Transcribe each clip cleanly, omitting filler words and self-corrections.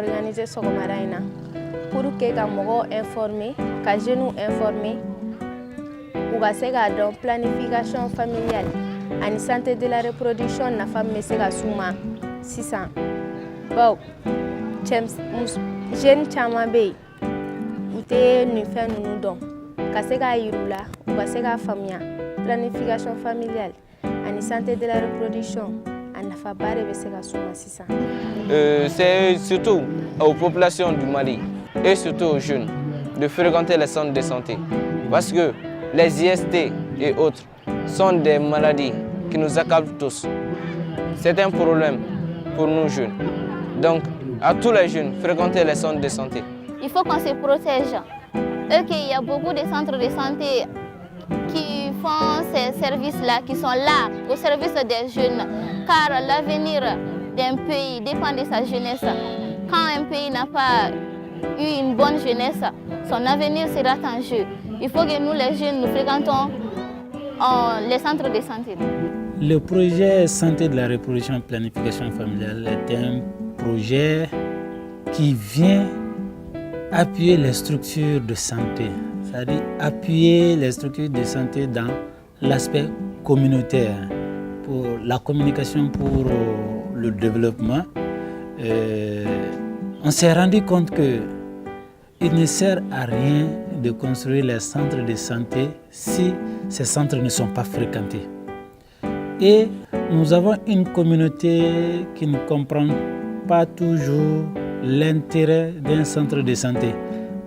organiser sɔgɔmada in na pour que ka mɔgɔw informer, ka jeunes informer, u ka se k'a dɔn planification familiale ani santé de la reproduction nafa min bɛ se ka s'u ma sisan. Bawo jeunes caman bɛ yen u tɛ nin fɛn ninnu dɔn, ka se k'a yir'u la, u ka se k'a faamuya planification familiale ani santé de la reproduction. C'est surtout aux populations du Mali et surtout aux jeunes de fréquenter les centres de santé parce que les IST et autres sont des maladies qui nous accablent tous. C'est un problème pour nous jeunes. Donc à tous les jeunes, fréquenter les centres de santé. Il faut qu'on se protège. Il y a beaucoup de centres de santé qui font ces services-là, qui sont là au service des jeunes. Car l'avenir d'un pays dépend de sa jeunesse. Quand un pays n'a pas eu une bonne jeunesse, son avenir sera en jeu. Il faut que nous, les jeunes, nous fréquentons les centres de santé. Le projet Santé de la reproduction et planification familiale est un projet qui vient appuyer les structures de santé, c'est-à-dire appuyer les structures de santé dans l'aspect communautaire, pour la communication, pour le développement. On s'est rendu compte qu'il ne sert à rien de construire les centres de santé si ces centres ne sont pas fréquentés. Et nous avons une communauté qui ne comprend pas toujours l'intérêt d'un centre de santé.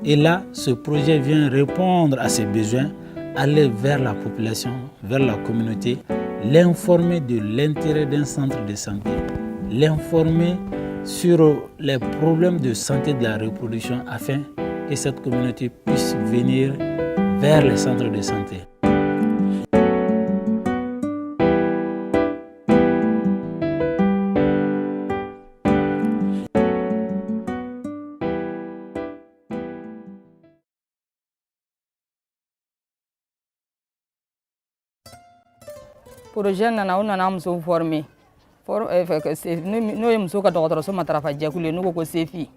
Et là, ce projet vient répondre à ces besoins, aller vers la population, vers la communauté, l'informer de l'intérêt d'un centre de santé, l'informer sur les problèmes de santé de la reproduction afin que cette communauté puisse venir vers les centres de santé. Projet nana o nana muso former n'o ye muso ka dɔgɔtɔrɔso matarafa jɛkulu ye n'o ko SEFI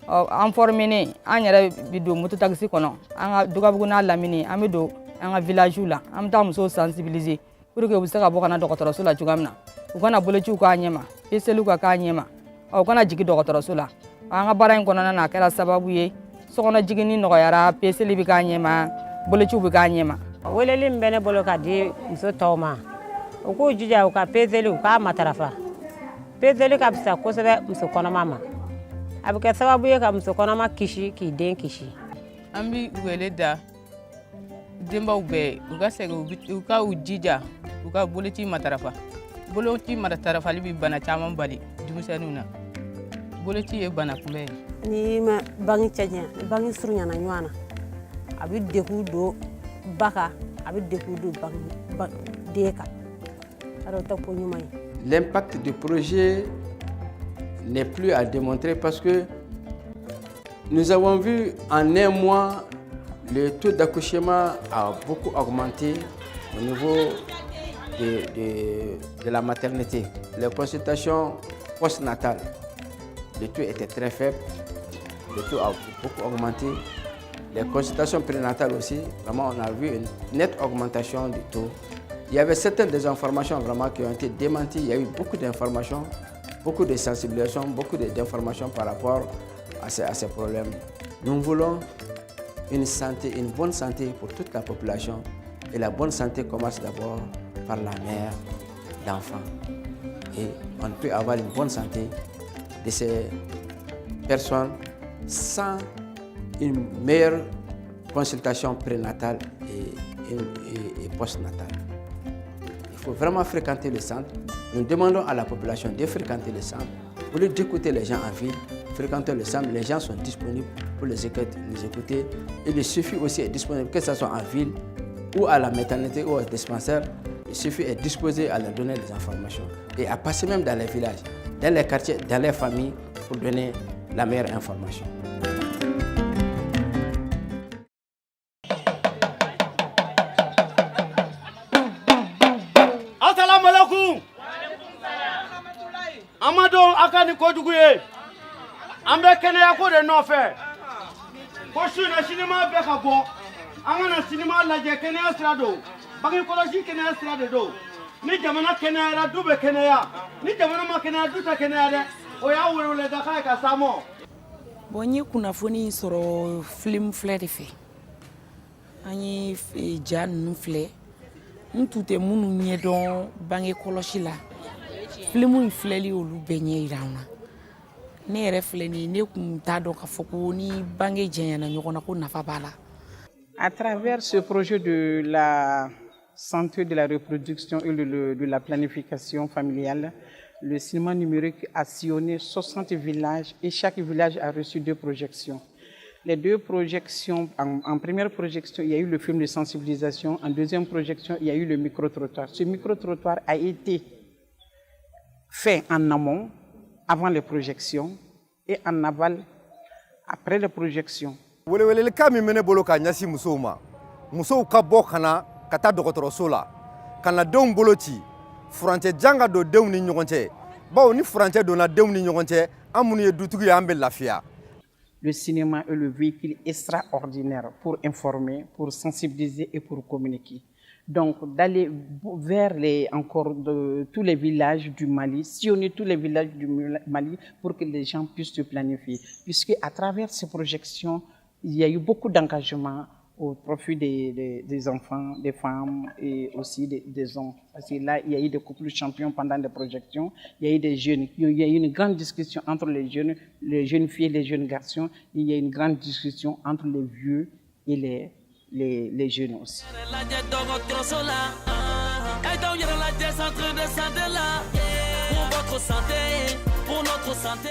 an formé an yɛrɛ bi don moto taxi kɔnɔ an ka Dugabugu n'a Lamini an bɛ don an ka village la an bɛ taa musow sensibiliser pour que u bɛ se ka bɔ ka na dɔgɔtɔrɔso la cogoya min na u kana bolociw k'a ɲɛma peseliw ka k'a ɲɛma u kana jigin dɔgɔtɔrɔso la an ka baara in kɔnɔna na a kɛra sababu ye sokɔnɔ jiginni nɔgɔyara peseli bɛ k'a ɲɛma bolociw bɛ k'a ɲɛma. weleli min bɛ ne bolo ka di muso tɔw ma u k'u jija u ka peseli u k'a matarafa peseli ka fisa kosɛbɛ muso kɔnɔma ma a bɛ kɛ sababu ye ka muso kɔnɔma kisi k'i den kisi. An bɛ wele da denbaw bɛɛ u ka segin u ka u jija u ka boloci matarafa boloci matarafali bɛ bana caman bali denmisɛnninw na boloci ye bana kunbɛn ye. Ni ma bange cɛ ɲɛ ni bange surunyana ɲɔgɔn na a bɛ degun don ba kan a bɛ degun don den kan. L'impact du projet n'est plus à démontrer parce que nous avons vu en un mois le taux d'accouchement a beaucoup augmenté au niveau de la maternité. Les consultations postnatales, le taux était très faible, le taux a beaucoup augmenté. Les consultations prénatales aussi, vraiment on a vu une nette augmentation du taux. Il y avait certaines désinformations vraiment qui ont été démenties. Il y a eu beaucoup d'informations, beaucoup de sensibilisation, beaucoup d'informations par rapport à ces problèmes. Nous voulons une bonne santé pour toute la population. Et la bonne santé commence d'abord par la mère, l'enfant. Et on peut avoir une bonne santé de ces personnes sans une meilleure consultation prénatale et postnatale. Il faut vraiment fréquenter le centre. Nous demandons à la population de fréquenter le centre. Au lieu d'écouter les gens en ville, fréquenter le centre, les gens sont disponibles pour les écouter. Il suffit aussi d'être disponible, que ce soit en ville ou à la maternité ou au dispensaire. Il suffit d'être disposé à leur donner des informations et à passer même dans les villages, dans les quartiers, dans les familles pour donner la meilleure information. Amadou akani kojugu ye Ambe kɛnɛya ko de nɔfɛ. Ko su na sinima bɛɛ ka bɔ. An ka na sinima lajɛ kɛnɛya sira don. Bange kɔlɔsi kɛnɛya sira de don. Ni jamana kɛnɛyara du bɛ kɛnɛya. Ni jamana ma kɛnɛya du tɛ kɛnɛya dɛ. O y'a weleweleda kan ye ka s'a ma. Bon, n ye kunnafoni sɔrɔ film filɛ de fɛ. An ye ja ninnu filɛ. N tun tɛ minnu ɲɛdɔn bange kɔlɔsi la. Film in filɛli olu bɛɛ ɲɛ yira an na. Ne yɛrɛ filɛ nin ye ne kun t'a dɔn k'a fɔ ko ni bange jɛɲana ɲɔgɔn na ko nafa b'a la. À travers ce projet de la santé de la reproduction et de la planification familiale, le cinéma numérique a sillonné 60 villages et chaque village a reçu 2 projections. Les 2 projections, en première projection, il y a eu le film de sensibilisation. En deuxième projection, il y a eu le micro-trottoir. Ce micro-trottoir a été fait en amont, avant les projections, et en aval, après les projections. Weleweleka min bɛ ne bolo ka ɲɛsin musow ma, musow ka bɔ ka na ka taa dɔgɔtɔrɔso la, ka na denw bolo ci, furancɛ jan ka don denw ni ɲɔgɔn cɛ. Bawo ni furancɛ donna denw ni ɲɔgɔn cɛ, an minnu ye dutigi ye an bɛ lafiya. Le cinéma est le véhicule extraordinaire pour informer, pour sensibiliser et pour communiquer. Donc d'aller vers tous les villages du Mali, sillonner tous les villages du Mali pour que les gens puissent se planifier. Puisque à travers ces projections, il y a eu beaucoup d'engagement au profit des enfants, des femmes et aussi des hommes. Parce que là, il y a eu des couples champions pendant les projections, il y a eu des jeunes, il y a eu une grande discussion entre les jeunes filles et les jeunes garçons, il y a eu une grande discussion entre les vieux et les jeunes aussi. Pour votre santé, pour notre santé.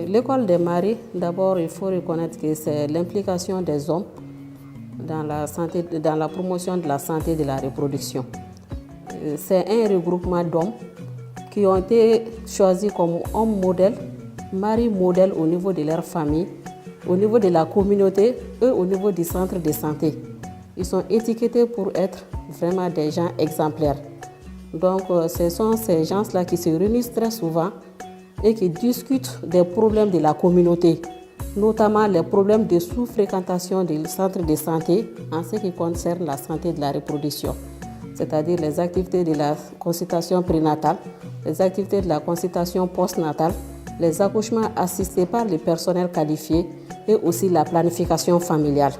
L'école des maris, d'abord, il faut reconnaître que c'est l'implication des hommes dans la promotion de la santé et de la reproduction. C'est un regroupement d'hommes qui ont été choisis comme hommes modèles, maris modèles au niveau de leur famille, au niveau de la communauté et au niveau du centre de santé. Ils sont étiquetés pour être vraiment des gens exemplaires. Donc, ce sont ces gens-là qui se réunissent très souvent et qui discutent des problèmes de la communauté, notamment les problèmes de sous-fréquentation des centres de santé en ce qui concerne la santé de la reproduction, c'est-à-dire les activités de la consultation prénatale, les activités de la consultation postnatale, les accouchements assistés par le personnel qualifié et aussi la planification familiale.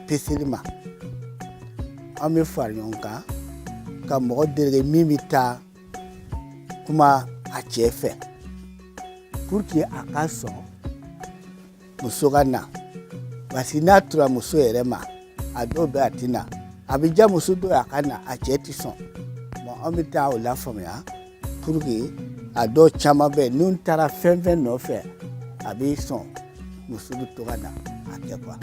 Peselima an bɛ fara ɲɔgɔn kan ka mɔgɔ dege min bɛ taa kuma a cɛ fɛ pour que a ka sɔn muso ka na parce que n'a tora muso yɛrɛ ma a dɔw bɛ a tɛ na a bɛ diya muso dɔw a ka na a cɛ tɛ sɔn bon an bɛ taa o la faamuya pour que a dɔw caman bɛ n'u taara fɛn fɛn nɔfɛ a bɛ sɔn muso bɛ to ka na a kɛ quoi.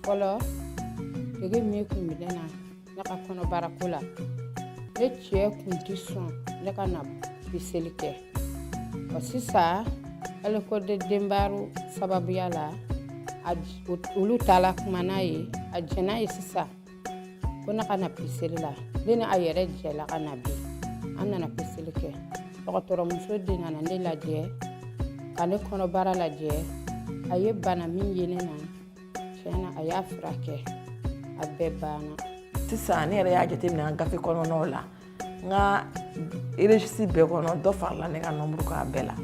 Fɔlɔ dege min kun bɛ ne na ne ka kɔnɔbara ko la ne cɛ kun tɛ sɔn ne ka na biseli kɛ wa sisan hali ko denbaro sababuya la olu taala kuma n'a ye a jɛn'a ye sisan ko ne ka na biseli la ne ni a yɛrɛ jɛla ka na bi an nana biseli kɛ dɔgɔtɔrɔmuso de nana ne lajɛ ka ne kɔnɔbara lajɛ a ye bana min ye ne na tiɲɛna a y'a furakɛ a bɛɛ banna. Sisan ne yɛrɛ y'a jateminɛ an gafe kɔnɔnaw la n ka registre bɛɛ kɔnɔ dɔ farala ne ka nombre k'a bɛɛ la.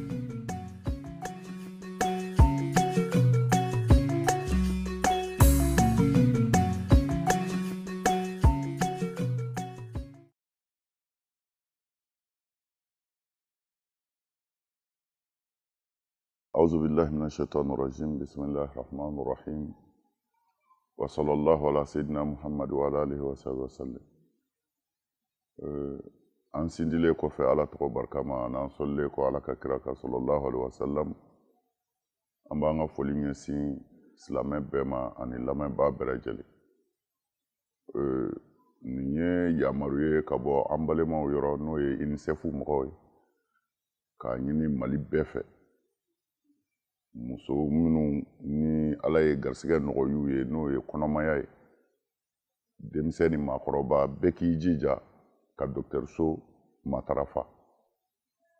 أعوذ بالله من الشيطان الرجيم بسم الله الرحمن الرحيم وصلى الله على سيدنا محمد وعلى آله وصحبه وسلم an sindilen kɔfɛ ala tɔgɔ barikama n'an sɔlilen kɔ ala ka kira kan sallallahu alaihi wasallam an b'an ka foli ɲɛsin silamɛ bɛɛ ma ani lamɛnbaa bɛɛ lajɛlen nin ye yamaru ye ka bɔ an balimaw yɔrɔ n'o ye UNICEF mɔgɔw ye k'a ɲini Mali bɛɛ fɛ muso minnu ni Ala ye garisɛgɛ nɔgɔy'u ye n'o ye kɔnɔmaya ye denmisɛn ni maakɔrɔba bɛɛ k'i jija ka dɔgɔtɔrɔso matarafa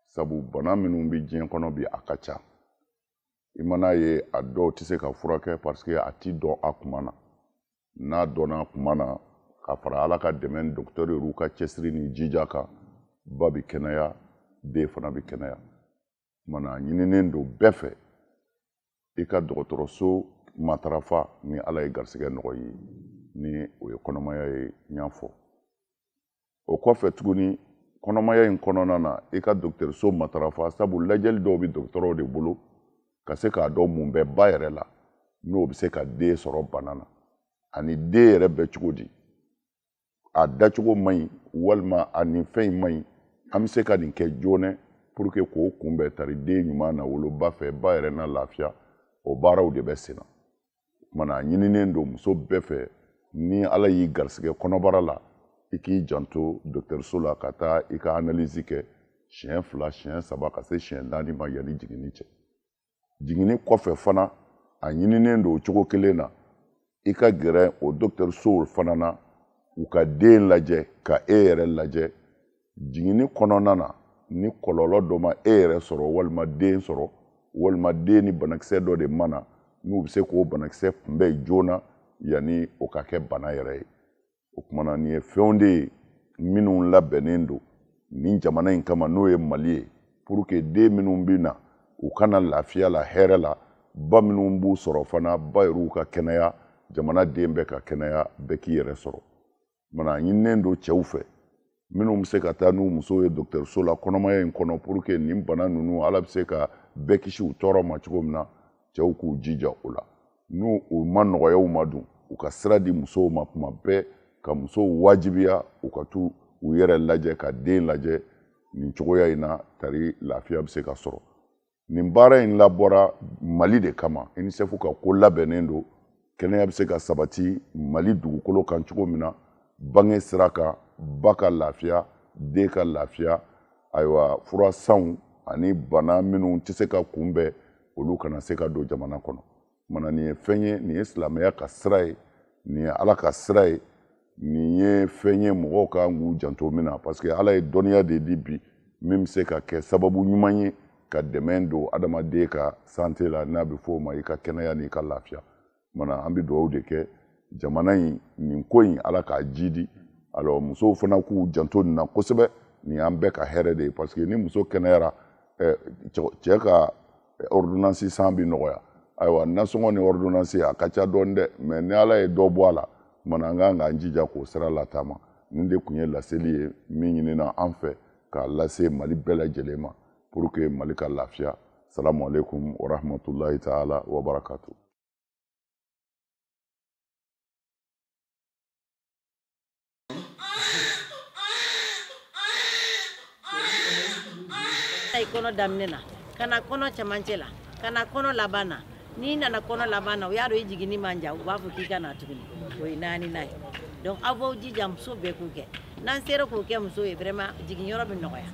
sabu bana minnu bɛ diɲɛ kɔnɔ bi a ka ca i mana ye a dɔw tɛ se ka furakɛ parce que a ti dɔn a kuma na n'a dɔnna kuma na ka fara Ala ka dɛmɛ ni dɔgɔtɔrɔ y'u ka cɛsiri ni jija kan ba bɛ kɛnɛya den fana bɛ kɛnɛya mana ɲininen don bɛɛ fɛ i ka dɔgɔtɔrɔso matarafa ni Ala ye garisɛgɛ nɔgɔ ye ni o ye kɔnɔmaya ye n y'a fɔ o kɔfɛ tuguni kɔnɔmaya in kɔnɔna na i ka dɔgɔtɔrɔso matarafa sabu lajɛli dɔw bɛ dɔgɔtɔrɔw de bolo ka se k'a dɔn mun bɛ ba yɛrɛ la n'o bɛ se ka den sɔrɔ bana na ani den yɛrɛ bɛ cogo di a dacogo man ɲi walima a nin fɛn in man ɲi an bɛ se ka nin kɛ joona pour que k'o kunbɛn tari den ɲuman na wolo ba fɛ ba yɛrɛ na lafiya o baaraw de bɛ sen na mana a ɲininen don muso bɛɛ fɛ ni Ala y'i garisɛgɛ kɔnɔbara la i k'i janto dɔgɔtɔrɔso la ka taa i ka analyse kɛ siɲɛ 2 siɲɛ 3 ka se siɲɛ 4 ma yanni jiginni cɛ jiginni kɔfɛ fana a ɲininen don o cogo kelen na i ka gɛrɛ o dɔgɔtɔrɔso fana na u ka den lajɛ ka e yɛrɛ lajɛ jiginni kɔnɔna na ni kɔlɔlɔ dɔ ma e yɛrɛ sɔrɔ walima den sɔrɔ walima den ni banakisɛ dɔ de mana n'u bɛ se k'o banakisɛ kunbɛn joona yanni o ka kɛ bana yɛrɛ ye o kumana nin ye fɛnw de ye minnu labɛnnen don nin jamana in kama n'o ye Mali ye pour que den minnu bɛ na u kana lafiya la hɛrɛ la ba minnu b'u sɔrɔ fana ba yɛrɛw ka kɛnɛya jamana den bɛɛ ka kɛnɛya bɛɛ k'i yɛrɛ sɔrɔ mana ɲininen don cɛw fɛ minnu bɛ se ka taa n'u musow ye dɔgɔtɔrɔso la kɔnɔmaya in kɔnɔ pour que nin bana ninnu Ala bɛ se ka bɛɛ kisi u tɔɔrɔ ma cogo min na cɛw k'u jija o la n'u u ma nɔgɔyaw ma dun u ka sira di musow ma kuma bɛɛ ka musow wajibiya u ka t'u u yɛrɛ lajɛ ka den lajɛ nin cogoya in na tari lafiya bɛ se ka sɔrɔ nin baara in labɔra Mali de kama UNICEF ka ko labɛnnen don kɛnɛya bɛ se ka sabati Mali dugukolo kan cogo min na bange sira kan ba ka lafiya den ka lafiya ayiwa furasanw ani bana minnu tɛ se ka kunbɛn olu kana se ka don jamana kɔnɔ mana nin ye fɛn ye nin ye silamɛya ka sira ye nin ye Ala ka sira ye nin ye fɛn ye mɔgɔw ka k'u janto min na parce que Ala ye dɔnniya de di bi min bɛ se ka kɛ sababu ɲuman ye ka dɛmɛ don adamaden ka santé la n'a bɛ fɔ o ma i ka kɛnɛya n'i ka lafiya mana an bɛ dugawu de kɛ jamana in nin ko in Ala k'a jidi alors musow fana k'u janto nin na kosɛbɛ nin y'an bɛɛ ka hɛrɛ de ye parce que ni muso kɛnɛyara cɛ ka ordonnance san bɛ nɔgɔya ayiwa nasɔngɔ ni ordonnance a ka ca dɔɔni dɛ mais ni Ala ye dɔ bɔ a la mana an kan k'an jija k'o sira lataama nin de tun ye laseli ye min ɲinina an fɛ k'a lase Mali bɛɛ lajɛlen ma pour que Mali ka lafiya salamu alaikum wa rahmatulahi ta'ala wa barakatuh. Kɔnɔ daminɛ na kana kɔnɔ cɛmancɛ la kana kɔnɔ laban na n'i nana kɔnɔ laban na o y'a dɔn i jiginni man jan u b'a fɔ k'i ka na tuguni o ye 4 nan ye donc aw b'aw jija muso bɛɛ k'o kɛ n'an sera k'o kɛ muso ye vraiment jiginyɔrɔ bɛ nɔgɔya.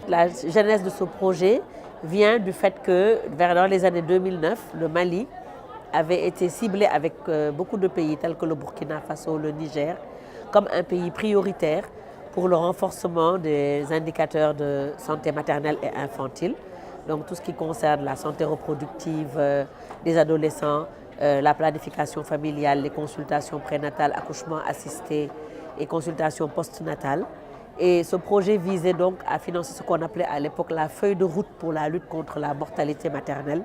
La genèse de ce projet vient du fait que dans les années 2009 le Mali avait été ciblé avec beaucoup de pays tels que le Burkina Faso, le Niger comme un pays prioritaire pour le renforcement des indicateurs de santé maternelle et infantile. Donc tout ce qui concerne la santé reproductive des adolescents, la planification familiale, les consultations prénatales, accouchement assisté et consultations postnatales. Et ce projet visait donc à financer ce qu'on appelait à l'époque la feuille de route pour la lutte contre la mortalité maternelle,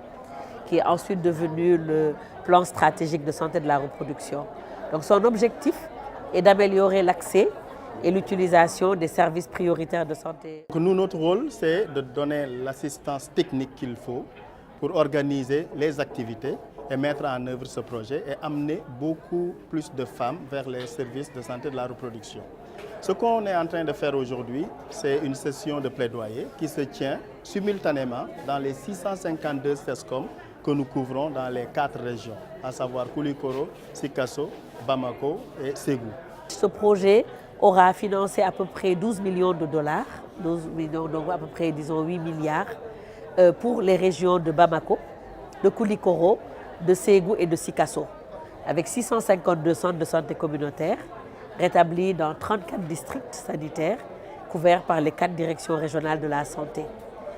qui est ensuite devenu le plan stratégique de santé de la reproduction. Donc son objectif est d'améliorer l'accès et l'utilisation des services prioritaires de santé. Nous, notre rôle, c'est de donner l'assistance technique qu'il faut pour organiser les activités et mettre en œuvre ce projet et amener beaucoup plus de femmes vers les services de santé de la reproduction. Ce qu'on est en train de faire aujourd'hui, c'est une session de plaidoyer qui se tient simultanément dans les 652 FESCOM que nous couvrons dans les 4 régions, à savoir Koulikoro, Sikasso, Bamako et Ségou. Ce projet aura financé à peu près 12 millions de dollars, 12 millions, donc à peu près, disons, 8 milliards, pour les régions de Bamako, de Koulikoro, de Ségou et de Sikasso, avec 652 centres de santé communautaires rétablis dans 34 districts sanitaires couverts par les 4 directions régionales de la santé.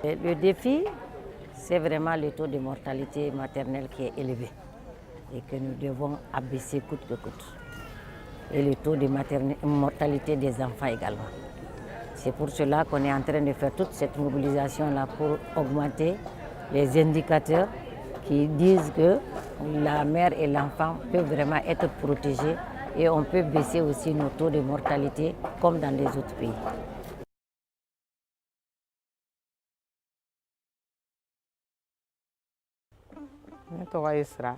Le défi, c'est vraiment le taux de mortalité maternelle qui est élevé et que nous devons abaisser coûte que coûte. Et le taux de mortalité des enfants également. C'est pour cela qu'on est en train de faire toute cette mobilisation-là pour augmenter les indicateurs qui disent que la mère et l'enfant peuvent vraiment être protégés et on peut baisser aussi nos taux de mortalité comme dans les autres pays. Ne tɔgɔ ye Sira,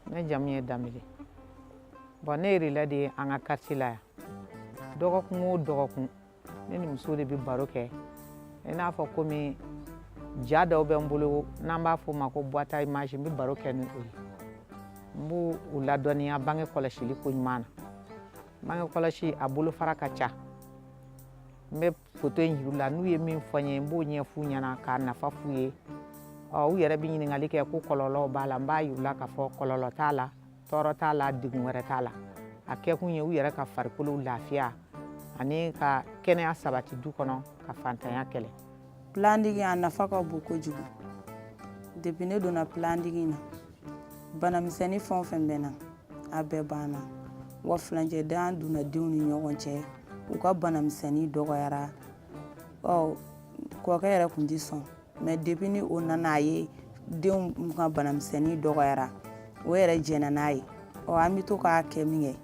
ne jamu ye Danbele. Bon, ne yɛrɛ de ye an ka quartier la yan. Dɔgɔkun o dɔgɔkun ne ni muso de bɛ baro kɛ i n'a fɔ komi ja dɔw bɛ n bolo n'an b'a fɔ o ma ko boîte à image n bɛ baro kɛ ni o ye. N b'u ladɔnniya bange kɔlɔsili ko ɲuman na. Bange kɔlɔsi a bolofara ka ca. N bɛ photo in yir'u la n'u ye min fɔ n ye n b'o ɲɛf'u ɲɛna k'a nafa f'u ye. U yɛrɛ bɛ ɲininkali kɛ ko kɔlɔlɔw b'a la n b'a yir'u la k'a fɔ kɔlɔlɔ t'a la tɔɔrɔ t'a la degun wɛrɛ t'a la a kɛkun ye u yɛrɛ ka farikolo lafiya ani ka kɛnɛya sabati du kɔnɔ ka fantanya kɛlɛ. Plandigi a nafa ka bon kojugu depuis ne donna plandigi na banamisɛnnin fɛn o fɛn bɛ na a bɛɛ banna wa filancɛdan donna denw ni ɲɔgɔn cɛ u ka banamisɛnnin dɔgɔyara kɔrɔkɛ yɛrɛ tun tɛ sɔn mais depuis ni o nana a ye denw ka banamisɛnnin dɔgɔyara o yɛrɛ jɛnna n'a ye an bɛ to k'a kɛ min kɛ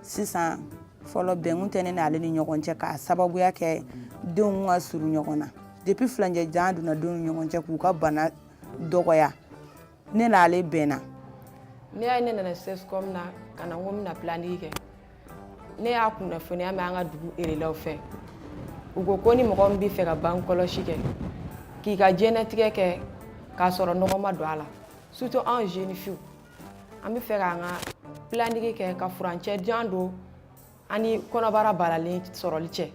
sisan fɔlɔ bɛnkun tɛ ne n'ale ni ɲɔgɔn cɛ k'a sababuya kɛ denw ka surun ɲɔgɔn na depuis filancɛjan donna denw ni ɲɔgɔn cɛ k'u ka bana dɔgɔya ne n'ale bɛnna. Ne y'a ye ne nana CSCOM na ka na n ko n bɛna plandigi kɛ ne y'a kunnafoniya mɛn an ka dugu erelaw fɛ u ko ni mɔgɔ min bɛ fɛ ka bange kɔlɔsi kɛ k'i ka diɲɛlatigɛ kɛ k'a sɔrɔ nɔgɔ ma don a la surtout anw jeune filles an bɛ fɛ k'an ka plandigi kɛ ka furancɛ jan don ani kɔnɔbara balalen sɔrɔli cɛ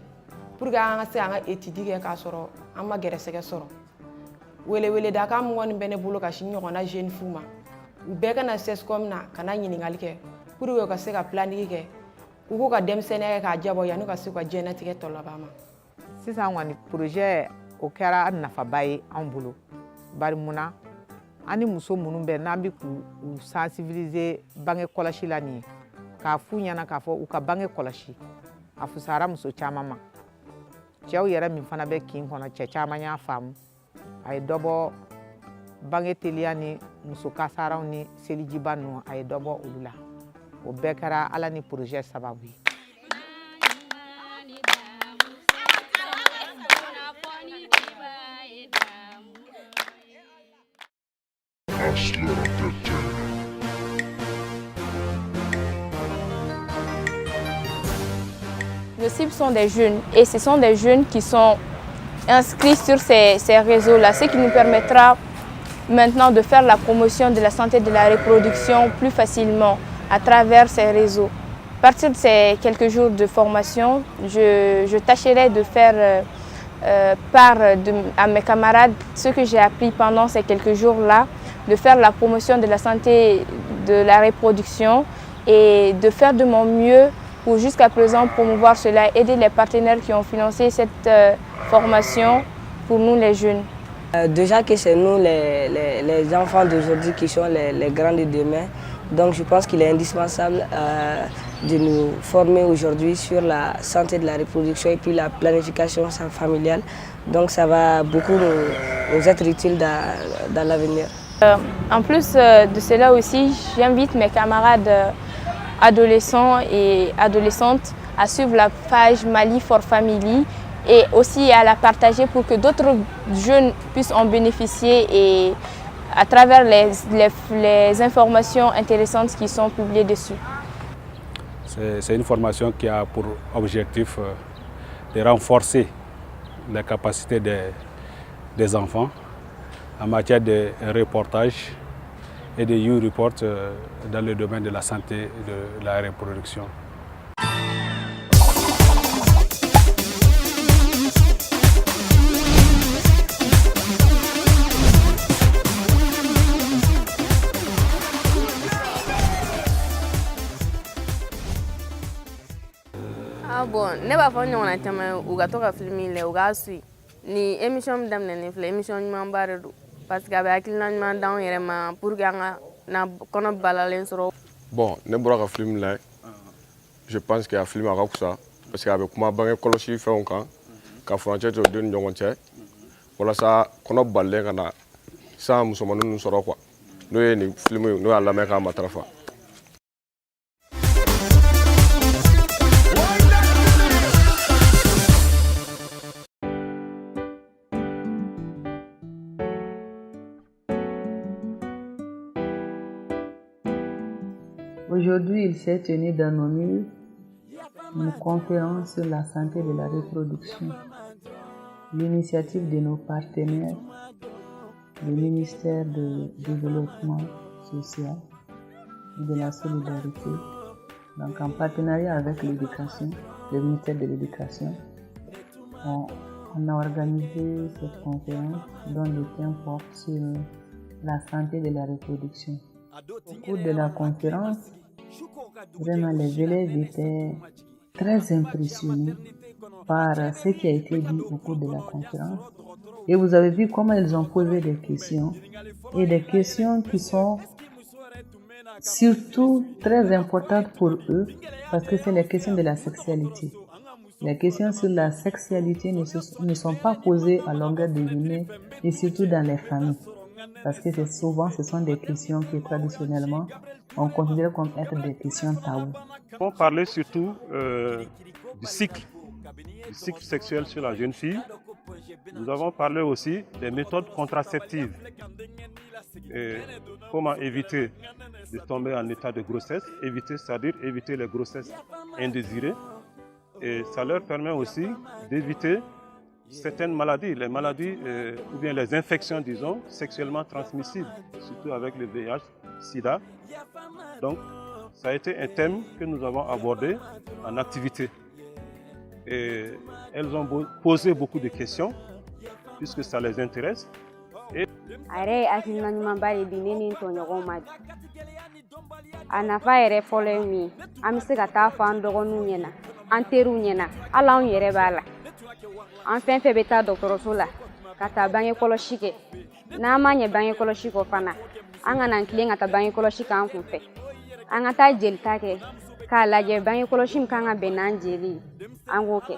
pour que an ka se an ka étude kɛ k'a sɔrɔ an ma gɛrɛsɛgɛ sɔrɔ weleweledakan min kɔni bɛ ne bolo ka sin ɲɔgɔnna jeune filles ma u bɛɛ kana CSCOM na ka na ɲininkali kɛ pour que u ka se ka plandigi kɛ u k'u ka denmisɛnniya kɛ k'a jabɔ yanni u ka se u ka diɲɛlatigɛ tɔ laban ma. Sisan kɔni projet o kɛra nafaba ye anw bolo bari munna an ni muso minnu bɛ n'an bɛ k'u sensibiliser bange kɔlɔsi la nin ye k'a f'u ɲɛna k'a fɔ u ka bange kɔlɔsi a fusara muso caman ma cɛw yɛrɛ min fana bɛ kin kɔnɔ cɛ caman y'a faamu a ye dɔ bɔ bange teliya ni muso kasaraw ni selijiba ninnu a ye dɔ bɔ olu la o bɛɛ kɛra ala ni projet sababu ye. Nos cibles sont des jeunes et ce sont des jeunes qui sont inscrits sur ces réseaux-là, ce qui nous permettra maintenant de faire la promotion de la santé et de la reproduction plus facilement à travers ces réseaux. À partir de ces quelques jours de formation, je tâcherai de faire part à mes camarades ce que j'ai appris pendant ces quelques jours-là, de faire la promotion de la santé de la reproduction et de faire de mon mieux pour jusqu'à présent promouvoir cela, aider les partenaires qui ont financé cette formation pour nous les jeunes. Déjà que c'est nous les enfants d'aujourd'hui qui sont les grands de demain, donc je pense qu'il est indispensable de nous former aujourd'hui sur la santé de la reproduction et puis la planification familiale. Donc ça va beaucoup nous être utile dans l'avenir. En plus de cela aussi, j'invite mes camarades adolescents et adolescentes à suivre la page Mali for Family et aussi à la partager pour que d'autres jeunes puissent en bénéficier et à travers les informations intéressantes qui sont publiées dessus. C'est une formation qui a pour objectif de renforcer les capacités des enfants en matière de reportage et de youth report dans le domaine de la santé et de la reproduction. Ah bon, ne b'a fɔ ɲɔgɔnna caman u ka to ka film lajɛ u k'a suit ni émission min daminɛnen filɛ émission ɲumanba de don parce que a bɛ hakilina ɲuman d'anw yɛrɛ ma pour que an ka na kɔnɔ balalen sɔrɔ. Bon, ne bɔra ka film lajɛ je pense que a film a ka kusa parce que a bɛ kuma bange kɔlɔsi fɛnw kan ka furancɛ to denw ni ɲɔgɔn cɛ walasa kɔnɔ balilen ka na san musomaninw ninnu sɔrɔ quoi n'o ye nin film ye n'o y'a lamɛn k'a matarafa. Aujourd'hui, il s'est tenu dans nos murs une conférence sur la santé de la reproduction. L'initiative de nos partenaires, le ministère du Développement social et de la solidarité, donc en partenariat avec l'éducation, le ministère de l'Éducation, on a organisé cette conférence dont le thème porte sur la santé de la reproduction. Au cours de la conférence, vraiment les élèves étaient très impressionnés par ce qui a été dit au cours de la conférence. Et vous avez vu comment ils ont posé des questions. Et des questions qui sont surtout très importantes pour eux parce que c'est les questions de la sexualité. Les questions sur la sexualité ne sont pas posées à longueur de journée et surtout dans les familles. Parce que souvent, ce sont des questions qui traditionnellement, on considère comme être des questions taboues. On parlait surtout du cycle sexuel sur la jeune fille. Nous avons parlé aussi des méthodes contraceptives. Et comment éviter de tomber en état de grossesse, c'est-à-dire éviter les grossesses indésirées. Et ça leur permet aussi d'éviter certaines maladies, les maladies ou bien les infections, disons, sexuellement transmissibles, surtout avec le VIH, SIDA. Donc, ça a été un thème que nous avons abordé en activité. Et elles ont posé beaucoup de questions, puisque ça les intéresse. Et a nafa yɛrɛ fɔlɔ ye min ye an bɛ se ka taa fɔ an dɔgɔninw ɲɛna an teriw ɲɛna hali anw yɛrɛ b'a la an fɛn fɛn bɛ taa dɔgɔtɔrɔso la ka taa bange kɔlɔsi kɛ n'an ma ɲɛ bange kɔlɔsi kɔ fana an ka na tilen ka taa bange kɔlɔsi k'an kun fɛ an ka taa jelita kɛ k'a lajɛ bange kɔlɔsi min kan ka bɛn n'an jeli ye an k'o kɛ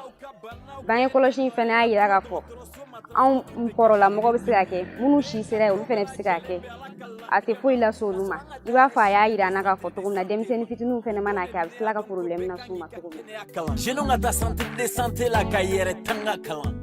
bange kɔlɔsi in fana y'a yira k'a fɔ anw kɔrɔlamɔgɔ bɛ se ka kɛ minnu si sera yen olu fana bɛ se k'a kɛ a tɛ foyi lase olu ma i b'a fɔ a y'a yira an na k'a fɔ cogo min na denmisɛnnin fitininw fana mana kɛ a bɛ tila ka problème na s'u ma cogo min na. Jeunes ka taa centre de santé la ka yɛrɛ tanga kalan